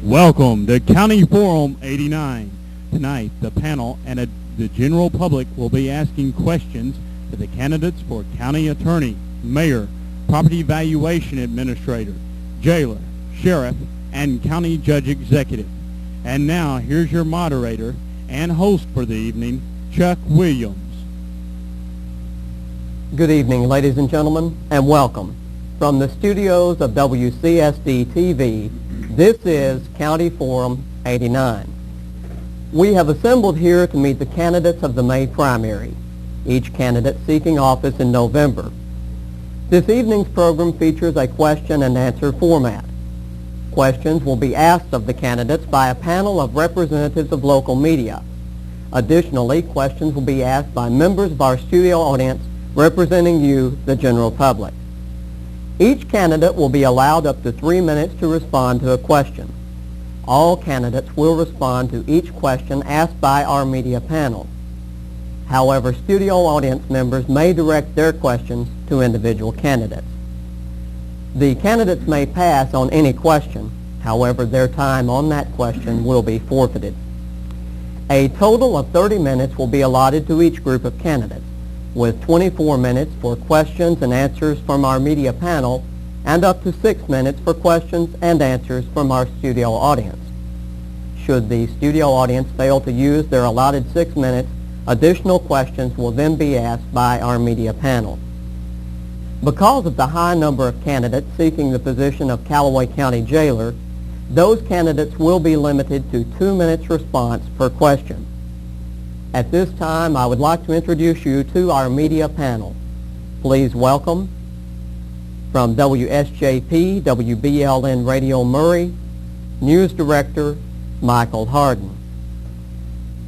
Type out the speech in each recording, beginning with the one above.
Welcome to County Forum 89. Tonight, the panel and the general public will be asking questions to the candidates for county attorney, mayor, property valuation administrator, jailer, sheriff, and county judge executive. And now, here's your moderator and host for the evening, Chuck Williams. Good evening, ladies and gentlemen, and welcome. From the studios of WCSD TV, this is County Forum 89. We have assembled here to meet the candidates of the May primary, each candidate seeking office in November. This evening's program features a question and answer format. Questions will be asked of the candidates by a panel of representatives of local media. Additionally, questions will be asked by members of our studio audience representing you, the general public. Each candidate will be allowed up to 3 minutes to respond to a question. All candidates will respond to each question asked by our media panel. However, studio audience members may direct their questions to individual candidates. The candidates may pass on any question. However, their time on that question will be forfeited. A total of 30 minutes will be allotted to each group of candidates, with 24 minutes for questions and answers from our media panel and up to 6 minutes for questions and answers from our studio audience. Should the studio audience fail to use their allotted 6 minutes, additional questions will then be asked by our media panel. Because of the high number of candidates seeking the position of Calloway County Jailer, those candidates will be limited to 2 minutes response per question. At this time, I would like to introduce you to our media panel. Please welcome, from WSJP, WBLN Radio Murray, News Director Michael Harden.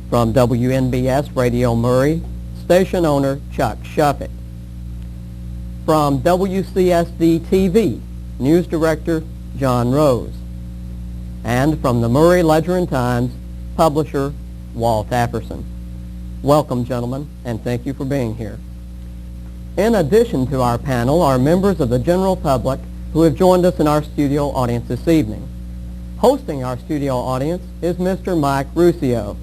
From WNBS Radio Murray, Station Owner Chuck Shuffett. From WCSD TV, News Director John Rose. And from the Murray Ledger and Times, Publisher Walt Apperson. Welcome, gentlemen, and thank you for being here. In addition to our panel are members of the general public who have joined us in our studio audience this evening. Hosting our studio audience is Mr. Mike Ruscio.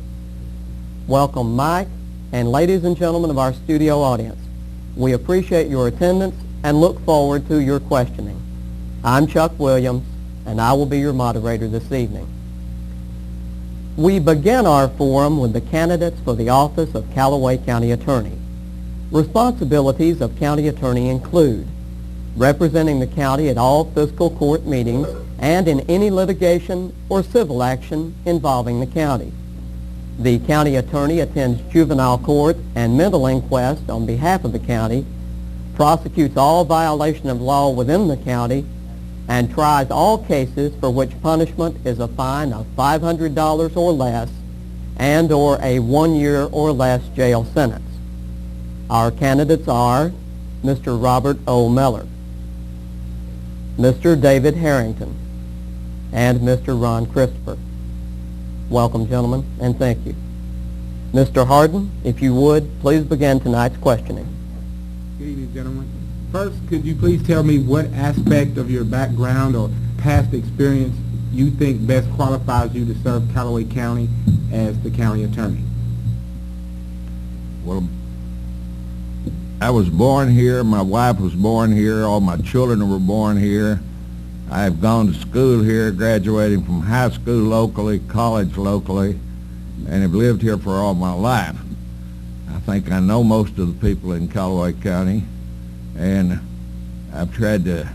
Welcome, Mike, and ladies and gentlemen of our studio audience. We appreciate your attendance and look forward to your questioning. I'm Chuck Williams, and I will be your moderator this evening. We begin our forum with the candidates for the office of Calloway County Attorney. Responsibilities of county attorney include representing the county at all fiscal court meetings and in any litigation or civil action involving the county. The county attorney attends juvenile court and mental inquest on behalf of the county, prosecutes all violation of law within the county, and tries all cases for which punishment is a fine of $500 or less and or a 1 year or less jail sentence. Our candidates are Mr. Robert O. Miller, Mr. David Harrington, and Mr. Ron Christopher. Welcome, gentlemen, and thank you. Mr. Harden, if you would, please begin tonight's questioning. Good evening, gentlemen. First, could you please tell me what aspect of your background or past experience you think best qualifies you to serve Calloway County as the county attorney? Well, I was born here, my wife was born here, all my children were born here. I've gone to school here, graduating from high school locally, college locally, and have lived here for all my life. I think I know most of the people in Calloway County. And I've tried to,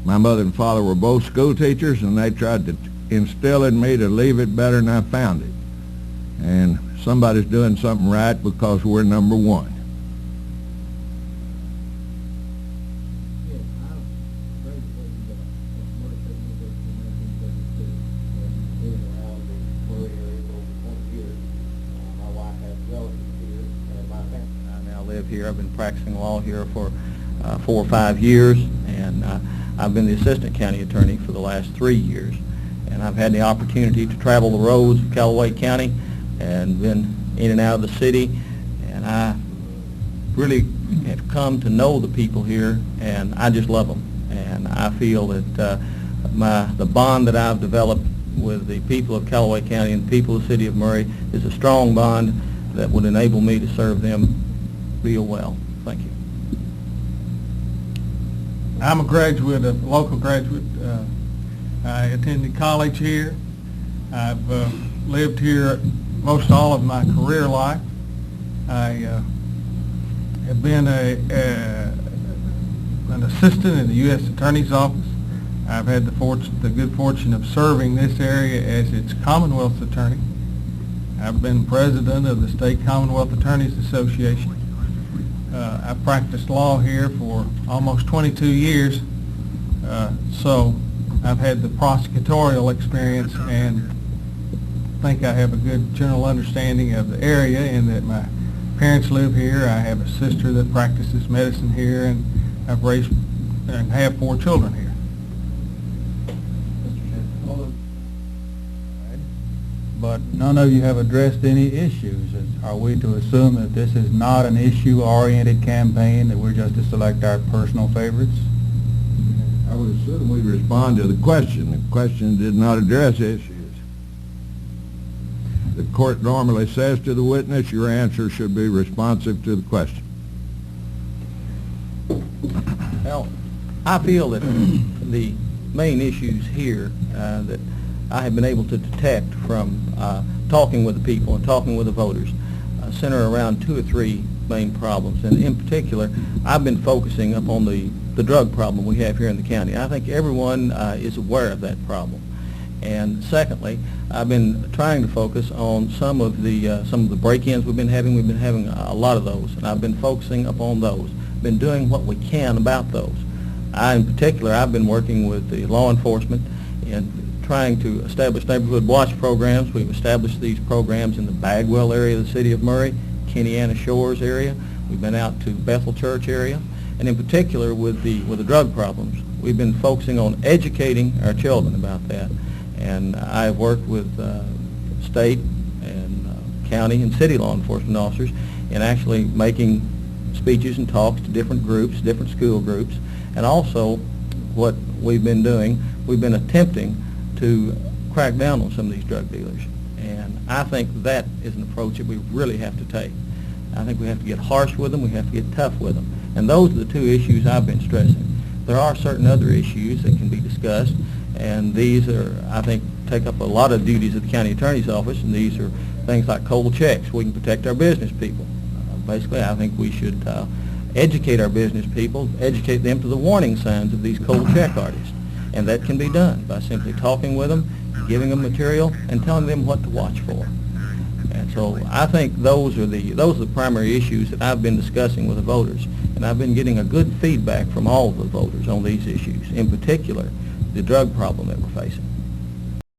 my mother and father were both school teachers, and they tried to instill in me to leave it better than I found it. And somebody's doing something right because we're number one. I now live here. I've been practicing law here for 4 or 5 years, and I've been the assistant county attorney for the last 3 years. And I've had the opportunity to travel the roads of Calloway County and been in and out of the city, and I really have come to know the people here, and I just love them. And I feel that the bond that I've developed with the people of Calloway County and the people of the city of Murray is a strong bond that would enable me to serve them real well. Thank you. I'm a graduate, a local graduate. I attended college here. I've lived here most all of my career life. I have been an assistant in the U.S. Attorney's Office. I've had the good fortune of serving this area as its Commonwealth Attorney. I've been president of the State Commonwealth Attorneys Association. I practiced law here for almost 22 years, so I've had the prosecutorial experience and think I have a good general understanding of the area, and that my parents live here. I have a sister that practices medicine here, and I've raised and have 4 children here. But none of you have addressed any issues. Are we to assume that this is not an issue-oriented campaign, that we're just to select our personal favorites? I would assume we respond to the question. The question did not address issues. The court normally says to the witness, your answer should be responsive to the question. Well, I feel that the main issues here that I have been able to detect from talking with the people and talking with the voters center around 2 or 3 main problems. And in particular, I've been focusing upon the drug problem we have here in the county. I think everyone is aware of that problem. And secondly, I've been trying to focus on some of the break-ins we've been having. We've been having a lot of those, and I've been focusing upon those. Been doing what we can about those. In particular, I've been working with the law enforcement and trying to establish neighborhood watch programs. We've established these programs in the Bagwell area of the city of Murray, Kenneanna Shores area. We've been out to Bethel Church area, and in particular with the drug problems, we've been focusing on educating our children about that. And I've worked with state and county and city law enforcement officers in actually making speeches and talks to different groups, different school groups, and also what we've been doing, we've been attempting to crack down on some of these drug dealers. And I think that is an approach that we really have to take. I think we have to get harsh with them, we have to get tough with them. And those are the 2 issues I've been stressing. There are certain other issues that can be discussed, and these are, I think, take up a lot of duties of the county attorney's office, and these are things like cold checks. We can protect our business people. Basically, I think we should educate our business people, educate them to the warning signs of these cold check artists. And that can be done by simply talking with them, giving them material, and telling them what to watch for. And so I think those are the primary issues that I've been discussing with the voters. And I've been getting a good feedback from all of the voters on these issues, in particular the drug problem that we're facing.